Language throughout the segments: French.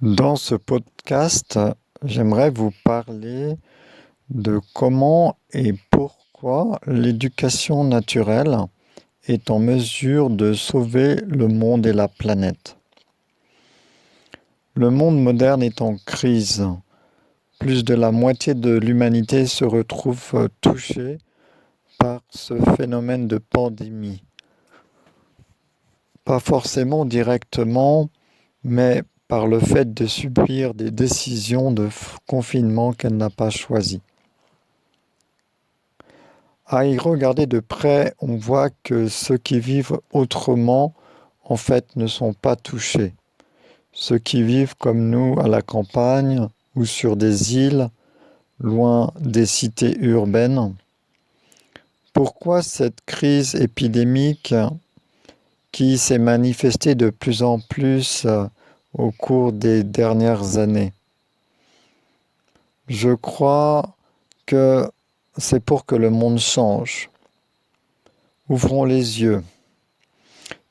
Dans ce podcast, j'aimerais vous parler de comment et pourquoi l'éducation naturelle est en mesure de sauver le monde et la planète. Le monde moderne est en crise. Plus de la moitié de l'humanité se retrouve touchée par ce phénomène de pandémie. Pas forcément directement, mais par le fait de subir des décisions de confinement qu'elle n'a pas choisies. À y regarder de près, on voit que ceux qui vivent autrement, en fait, ne sont pas touchés. Ceux qui vivent comme nous à la campagne ou sur des îles, loin des cités urbaines. Pourquoi cette crise épidémique qui s'est manifestée de plus en plus au cours des dernières années? Je crois que c'est pour que le monde change. Ouvrons les yeux.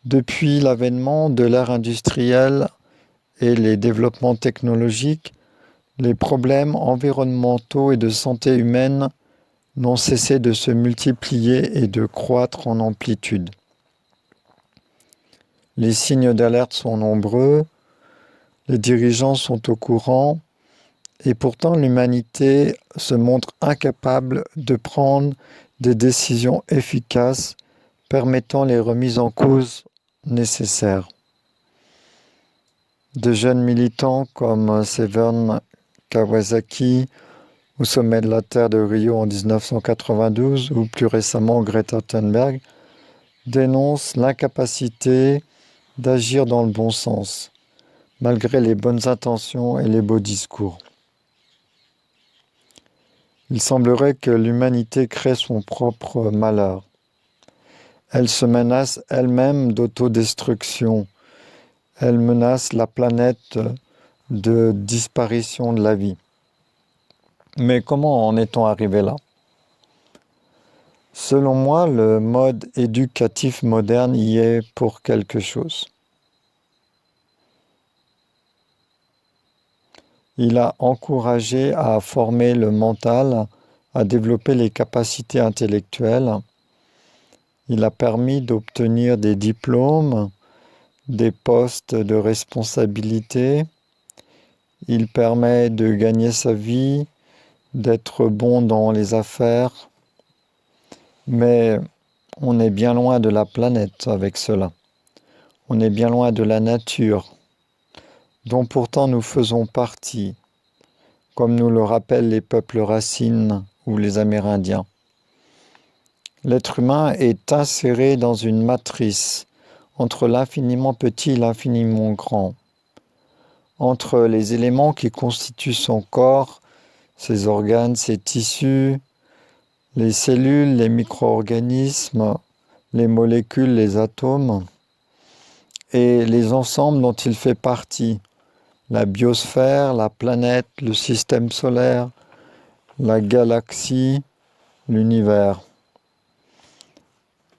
Depuis l'avènement de l'ère industrielle et les développements technologiques, les problèmes environnementaux et de santé humaine n'ont cessé de se multiplier et de croître en amplitude. Les signes d'alerte sont nombreux, les dirigeants sont au courant, et pourtant l'humanité se montre incapable de prendre des décisions efficaces permettant les remises en cause nécessaires. De jeunes militants comme Severn Kawasaki au sommet de la Terre de Rio en 1992 ou plus récemment Greta Thunberg dénoncent l'incapacité d'agir dans le bon sens, malgré les bonnes intentions et les beaux discours. Il semblerait que l'humanité crée son propre malheur. Elle se menace elle-même d'autodestruction. Elle menace la planète de disparition de la vie. Mais comment en est-on arrivé là? Selon moi, le mode éducatif moderne y est pour quelque chose. Il a encouragé à former le mental, à développer les capacités intellectuelles. Il a permis d'obtenir des diplômes, des postes de responsabilité. Il permet de gagner sa vie, d'être bon dans les affaires. Mais on est bien loin de la planète avec cela. On est bien loin de la nature, dont pourtant nous faisons partie, comme nous le rappellent les peuples racines ou les Amérindiens. L'être humain est inséré dans une matrice entre l'infiniment petit et l'infiniment grand, entre les éléments qui constituent son corps, ses organes, ses tissus, les cellules, les micro-organismes, les molécules, les atomes, et les ensembles dont il fait partie, la biosphère, la planète, le système solaire, la galaxie, l'univers.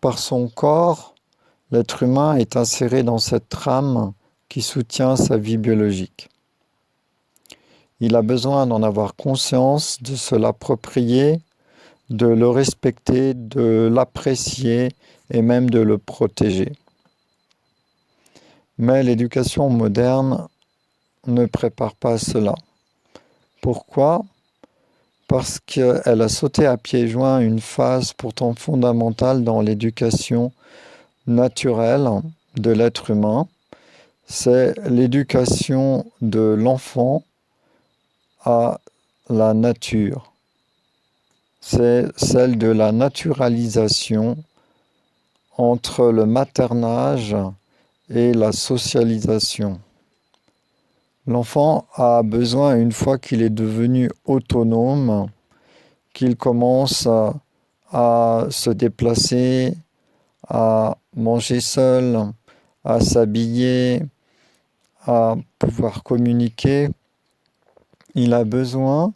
Par son corps, l'être humain est inséré dans cette trame qui soutient sa vie biologique. Il a besoin d'en avoir conscience, de se l'approprier, de le respecter, de l'apprécier et même de le protéger. Mais l'éducation moderne ne prépare pas à cela. Pourquoi? Parce qu'elle a sauté à pieds joints une phase pourtant fondamentale dans l'éducation naturelle de l'être humain. C'est l'éducation de l'enfant à la nature. C'est celle de la naturalisation entre le maternage et la socialisation. L'enfant a besoin, une fois qu'il est devenu autonome, qu'il commence à se déplacer, à manger seul, à s'habiller, à pouvoir communiquer, il a besoin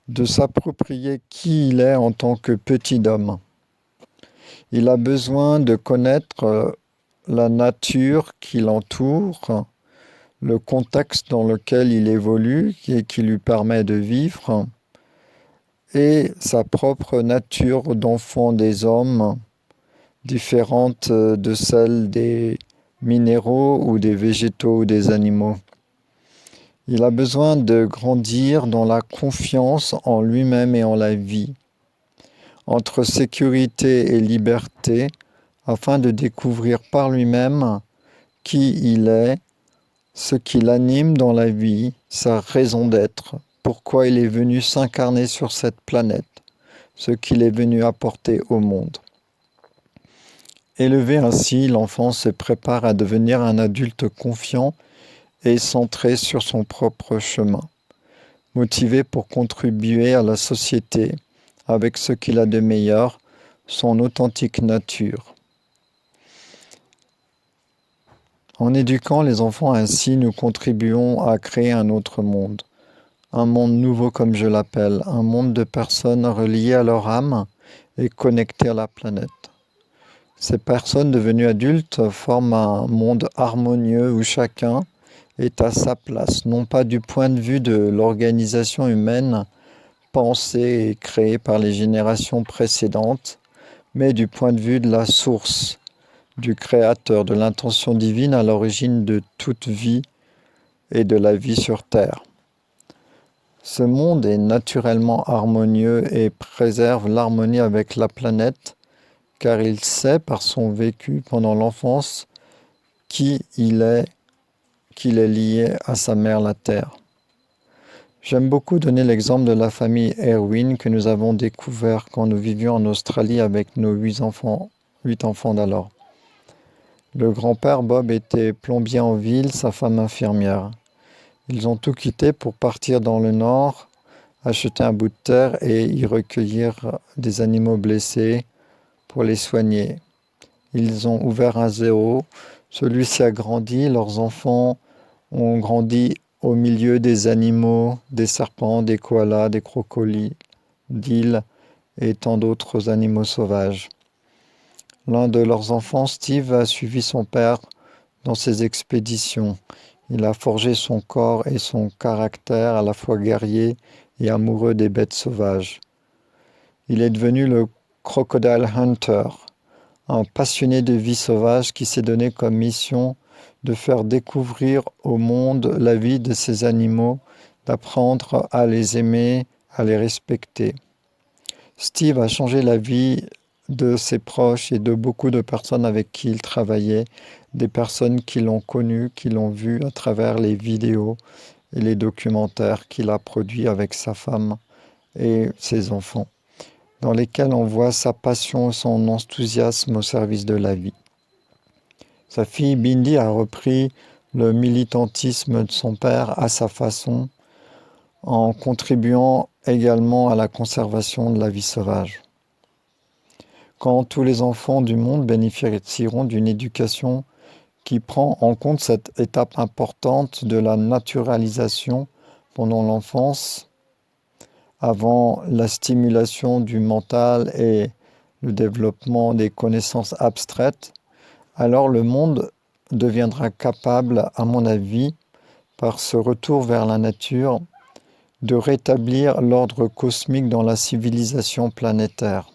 de s'approprier qui il est en tant que petit homme. Il a besoin de connaître la nature qui l'entoure, le contexte dans lequel il évolue et qui lui permet de vivre, et sa propre nature d'enfant des hommes, différente de celle des minéraux ou des végétaux ou des animaux. Il a besoin de grandir dans la confiance en lui-même et en la vie, entre sécurité et liberté, afin de découvrir par lui-même qui il est, ce qui l'anime dans la vie, sa raison d'être, pourquoi il est venu s'incarner sur cette planète, ce qu'il est venu apporter au monde. Élevé ainsi, l'enfant se prépare à devenir un adulte confiant et centré sur son propre chemin, motivé pour contribuer à la société avec ce qu'il a de meilleur, son authentique nature. En éduquant les enfants ainsi, nous contribuons à créer un autre monde, un monde nouveau comme je l'appelle, un monde de personnes reliées à leur âme et connectées à la planète. Ces personnes devenues adultes forment un monde harmonieux où chacun est à sa place, non pas du point de vue de l'organisation humaine pensée et créée par les générations précédentes, mais du point de vue de la source, du Créateur, de l'intention divine à l'origine de toute vie et de la vie sur Terre. Ce monde est naturellement harmonieux et préserve l'harmonie avec la planète, car il sait par son vécu pendant l'enfance qu'il est lié à sa mère la Terre. J'aime beaucoup donner l'exemple de la famille Erwin que nous avons découvert quand nous vivions en Australie avec nos 8 enfants d'alors. Le grand-père Bob était plombier en ville, sa femme infirmière. Ils ont tout quitté pour partir dans le nord, acheter un bout de terre et y recueillir des animaux blessés pour les soigner. Ils ont ouvert un zoo, celui-ci a grandi, leurs enfants ont grandi au milieu des animaux, des serpents, des koalas, des crocodiles et tant d'autres animaux sauvages. L'un de leurs enfants, Steve, a suivi son père dans ses expéditions. Il a forgé son corps et son caractère à la fois guerrier et amoureux des bêtes sauvages. Il est devenu le Crocodile Hunter, un passionné de vie sauvage qui s'est donné comme mission de faire découvrir au monde la vie de ces animaux, d'apprendre à les aimer, à les respecter. Steve a changé la vie de ses proches et de beaucoup de personnes avec qui il travaillait, des personnes qui l'ont connu, qui l'ont vu à travers les vidéos et les documentaires qu'il a produits avec sa femme et ses enfants, dans lesquels on voit sa passion et son enthousiasme au service de la vie. Sa fille Bindi a repris le militantisme de son père à sa façon, en contribuant également à la conservation de la vie sauvage. Quand tous les enfants du monde bénéficieront d'une éducation qui prend en compte cette étape importante de la naturalisation pendant l'enfance, avant la stimulation du mental et le développement des connaissances abstraites, alors le monde deviendra capable, à mon avis, par ce retour vers la nature, de rétablir l'ordre cosmique dans la civilisation planétaire.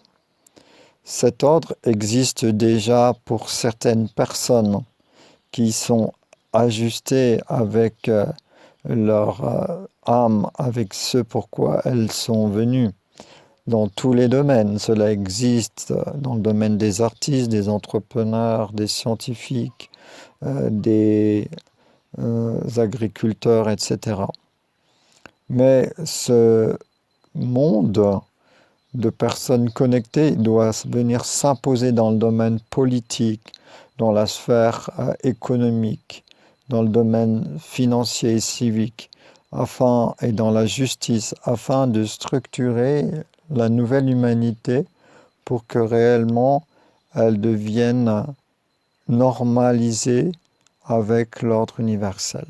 Cet ordre existe déjà pour certaines personnes qui sont ajustées avec leur âme, avec ce pourquoi elles sont venues. Dans tous les domaines, cela existe dans le domaine des artistes, des entrepreneurs, des scientifiques, des agriculteurs, etc. Mais ce monde de personnes connectées doit venir s'imposer dans le domaine politique, dans la sphère économique, dans le domaine financier et civique, et dans la justice, afin de structurer la nouvelle humanité pour que réellement elle devienne normalisée avec l'ordre universel.